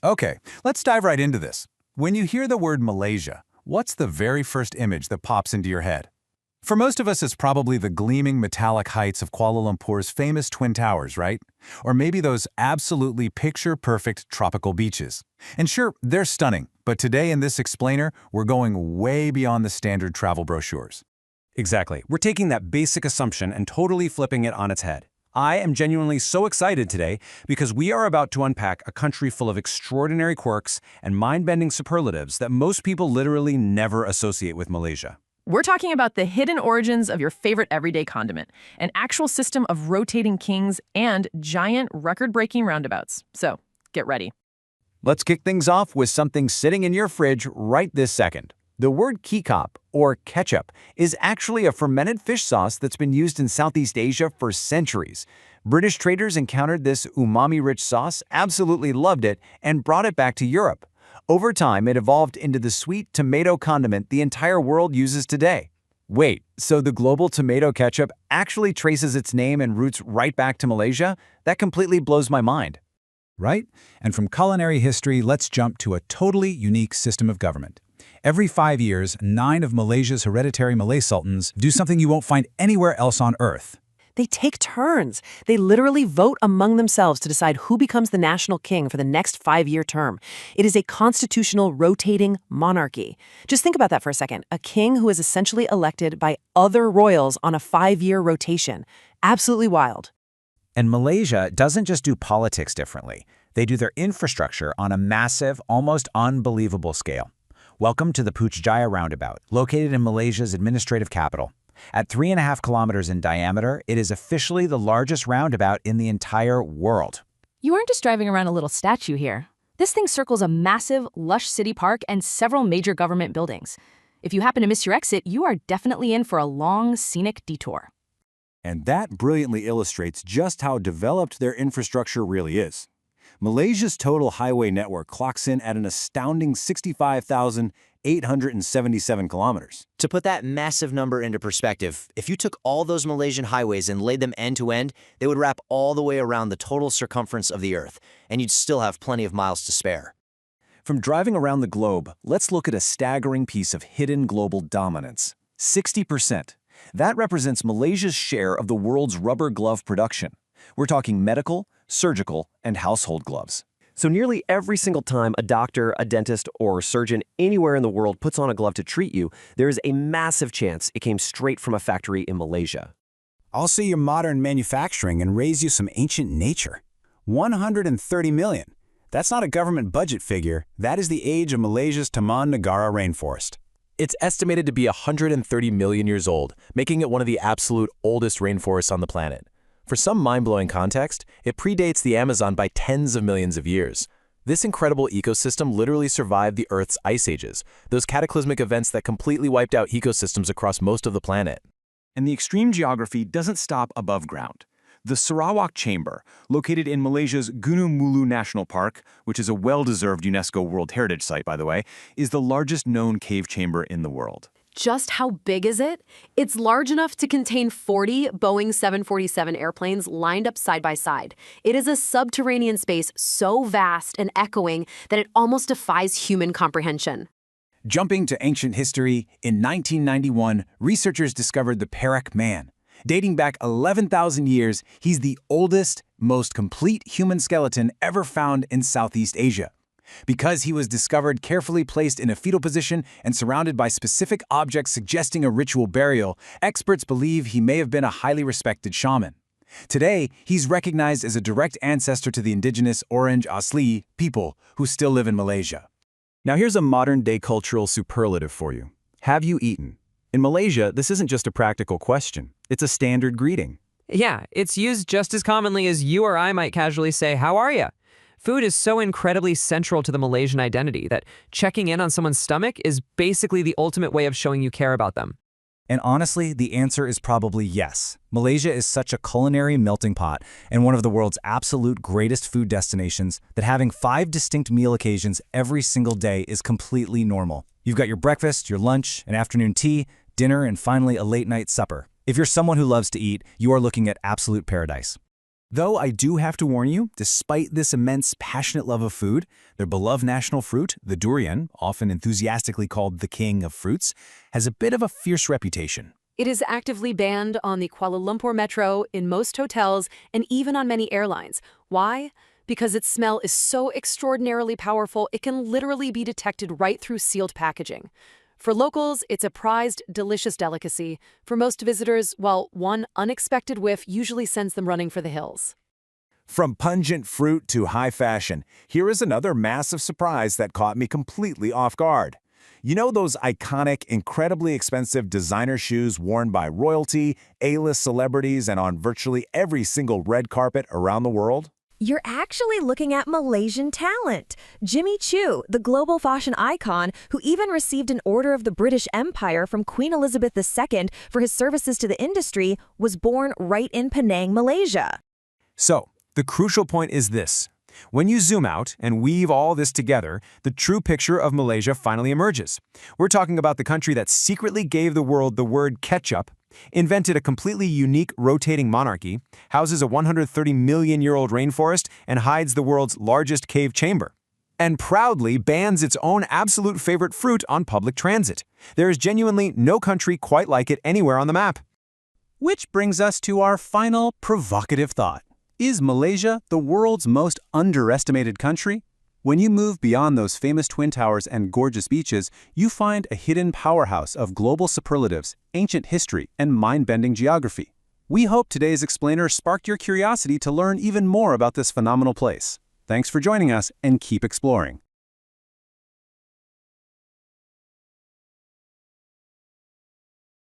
Okay, let's dive right into this. When you hear the word Malaysia, what's the very first image that pops into your head? For most of us, it's probably the gleaming metallic heights of Kuala Lumpur's famous Twin Towers, right? Or maybe those absolutely picture-perfect tropical beaches. And sure, they're stunning, but today in this explainer, we're going way beyond the standard travel brochures. Exactly. We're taking that basic assumption and totally flipping it on its head. I am genuinely so excited today because we are about to unpack a country full of extraordinary quirks and mind-bending superlatives that most people literally never associate with Malaysia. We're talking about the hidden origins of your favorite everyday condiment, an actual system of rotating kings, and giant record-breaking roundabouts. So, get ready. Let's kick things off with something sitting in your fridge right this second. The word Ketchup, or ketchup, is actually a fermented fish sauce that's been used in Southeast Asia for centuries. British traders encountered this umami-rich sauce, absolutely loved it, and brought it back to Europe. Over time, it evolved into the sweet tomato condiment the entire world uses today. Wait, so the global tomato ketchup actually traces its name and roots right back to Malaysia? That completely blows my mind. Right? And from culinary history, let's jump to a totally unique system of government. Every 5 years, 9 of Malaysia's hereditary Malay sultans do something you won't find anywhere else on Earth. They take turns. They literally vote among themselves to decide who becomes the national king for the next 5-year term. It is a constitutional rotating monarchy. Just think about that for a second. A king who is essentially elected by other royals on a 5-year rotation. Absolutely wild. And Malaysia doesn't just do politics differently. They do their infrastructure on a massive, almost unbelievable scale. Welcome to the Putrajaya Roundabout, located in Malaysia's administrative capital. At 3.5 kilometers in diameter, it is officially the largest roundabout in the entire world. You aren't just driving around a little statue here. This thing circles a massive, lush city park and several major government buildings. If you happen to miss your exit, you are definitely in for a long, scenic detour. And that brilliantly illustrates just how developed their infrastructure really is. Malaysia's total highway network clocks in at an astounding 65,877 kilometers. To put that massive number into perspective, if you took all those Malaysian highways and laid them end to end, they would wrap all the way around the total circumference of the Earth, and you'd still have plenty of miles to spare. From driving around the globe, let's look at a staggering piece of hidden global dominance: 60%. That represents Malaysia's share of the world's rubber glove production. We're talking medical, surgical, and household gloves. So nearly every single time a doctor, a dentist, or surgeon anywhere in the world puts on a glove to treat you, there is a massive chance it came straight from a factory in Malaysia. I'll see your modern manufacturing and raise you some ancient nature. 130 million. That's not a government budget figure. That is the age of Malaysia's Taman Negara rainforest. It's estimated to be 130 million years old, making it one of the absolute oldest rainforests on the planet. For some mind-blowing context, it predates the Amazon by tens of millions of years. This incredible ecosystem literally survived the Earth's ice ages, those cataclysmic events that completely wiped out ecosystems across most of the planet. And the extreme geography doesn't stop above ground. The Sarawak Chamber, located in Malaysia's Gunung Mulu National Park, which is a well-deserved UNESCO World Heritage Site, by the way, is the largest known cave chamber in the world. Just how big is it? It's large enough to contain 40 Boeing 747 airplanes lined up side by side. It is a subterranean space so vast and echoing that it almost defies human comprehension. Jumping to ancient history, in 1991, researchers discovered the Perak Man. Dating back 11,000 years, he's the oldest, most complete human skeleton ever found in Southeast Asia. Because he was discovered carefully placed in a fetal position and surrounded by specific objects suggesting a ritual burial, experts believe he may have been a highly respected shaman. Today, he's recognized as a direct ancestor to the indigenous Orange Asli people who still live in Malaysia. Now here's a modern-day cultural superlative for you. Have you eaten? In Malaysia, this isn't just a practical question. It's a standard greeting. Yeah, it's used just as commonly as you or I might casually say, "How are ya?" Food is so incredibly central to the Malaysian identity that checking in on someone's stomach is basically the ultimate way of showing you care about them. And honestly, the answer is probably yes. Malaysia is such a culinary melting pot and one of the world's absolute greatest food destinations that having 5 distinct meal occasions every single day is completely normal. You've got your breakfast, your lunch, an afternoon tea, dinner, and finally a late-night supper. If you're someone who loves to eat, you are looking at absolute paradise. Though I do have to warn you, despite this immense, passionate love of food, their beloved national fruit, the durian, often enthusiastically called the king of fruits, has a bit of a fierce reputation. It is actively banned on the Kuala Lumpur metro, in most hotels, and even on many airlines. Why? Because its smell is so extraordinarily powerful, it can literally be detected right through sealed packaging. For locals, it's a prized, delicious delicacy. For most visitors, well, one unexpected whiff usually sends them running for the hills. From pungent fruit to high fashion, here is another massive surprise that caught me completely off guard. You know those iconic, incredibly expensive designer shoes worn by royalty, A-list celebrities, and on virtually every single red carpet around the world? You're actually looking at Malaysian talent. Jimmy Choo, the global fashion icon, who even received an Order of the British Empire from Queen Elizabeth II for his services to the industry, was born right in Penang, Malaysia. So, the crucial point is this. When you zoom out and weave all this together, the true picture of Malaysia finally emerges. We're talking about the country that secretly gave the world the word ketchup, invented a completely unique rotating monarchy, houses a 130-million-year-old rainforest, and hides the world's largest cave chamber, and proudly bans its own absolute favorite fruit on public transit. There is genuinely no country quite like it anywhere on the map. Which brings us to our final provocative thought. Is Malaysia the world's most underestimated country? When you move beyond those famous Twin Towers and gorgeous beaches, you find a hidden powerhouse of global superlatives, ancient history, and mind-bending geography. We hope today's explainer sparked your curiosity to learn even more about this phenomenal place. Thanks for joining us, and keep exploring.